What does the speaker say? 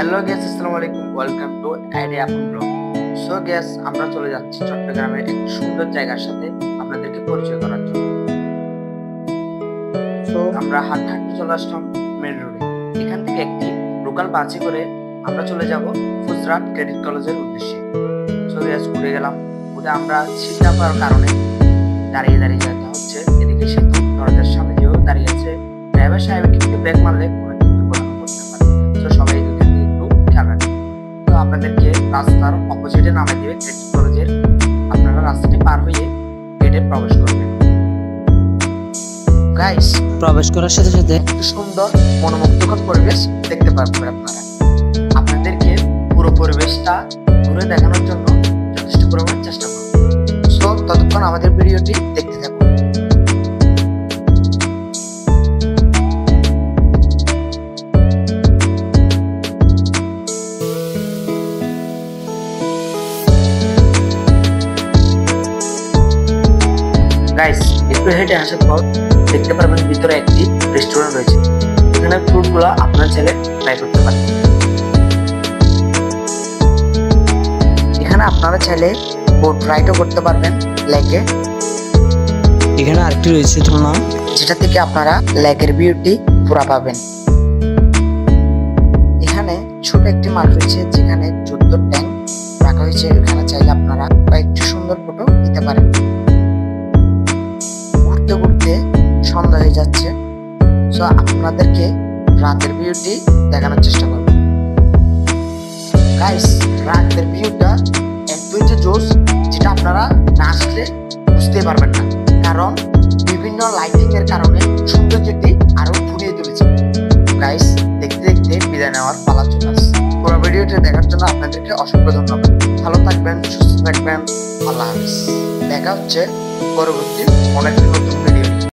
Hello gas, আসসালামু আলাইকুম। Welcome to idea আপন ব্লগ। সো গ্যাস, আমরা চলে যাচ্ছি চট্টগ্রামের একটি সুন্দর জায়গার সাথে আপনাদেরকে পরিচয় করার জন্য। সো আমরা হাঁটতে চলে আসলাম মেন রোডে। এখান থেকে একটি লোকাল বাসে করে আমরা চলে যাব ফুজরাট ক্রেডিট কলেজের উদ্দেশ্যে। সো গ্যাস, ঘুরে গেলাম। ওটা আমরা সিট না পাওয়ার কারণে দাঁড়িয়ে দাঁড়িয়ে যেতে হচ্ছে। এদিকে সেতু দরজার সামনে যেও দাঁড়িয়ে আছে। ড্রাইভার সাহেবকে একটু ব্রেক মারলে কোনো দুর্ঘটনা করতে পারে। তো সবাই আপনাদেরকে রাস্তার অপোজিটে নামিয়ে দিবে ক্রেডিট কলেজের। আপনারা রাস্তাটি পার হয়ে গেটে প্রবেশ করবেন। গাইস, প্রবেশ করার সাথে সাথে একটু সুন্দর মনোমুগ্ধকর পরিবেশ দেখতে পারবেন আপনারা। আপনাদেরকে পুরো পরিবেশটা ঘুরে দেখানোর জন্য যথেষ্ট পরিমাণে চেষ্টা করব। সো ততক্ষণ আমাদের ভিডিওটি দেখতে থাকুন। গাইস, একটু হেঁটে আসার পর দেখতে পারবেন ভিতরে একটি রেস্টুরেন্ট রয়েছে। এখানে ফুডগুলো আপনারা চাইলে ট্রাই করতে পারেন। এখানে আপনারা চাইলে বোট রাইডও করতে পারবেন লেকে। এখানে আরেকটি রয়েছে ঝর্ণা, যেটা থেকে আপনারা লেকের বিউটি পুরা পাবেন। এখানে ছোট একটি মাঠ রয়েছে যেখানে 14 ট্যাঙ্ক রাখা হয়েছে। এখানে চাইলে আপনারা কয়েকটি সুন্দর ফটো নিতে পারেন। ঘুরতে ঘুরতে সন্ধ্যা হয়ে যাচ্ছে। সো আপনাদেরকে রাতের ভিউটি দেখানোর চেষ্টা করব। গাইস, রাতের ভিউটা একদমই জোস, যেটা আপনারা না আসলে বুঝতে পারবেন না, কারণ বিভিন্ন লাইটিং এর কারণে সৌন্দর্যটি আরো ফুটিয়ে তুলেছে। গাইস, দেখতে দেখতে বিদায় নেওয়ার পালা চলে আসছে। পুরো ভিডিওটি দেখার জন্য আপনাদেরকে অসংখ্য ধন্যবাদ। ভালো থাকবেন, সুস্থ থাকবেন। আল্লাহ হাফেজ। দেখা হচ্ছে পরবর্তী অনেক নতুন ভিডিও।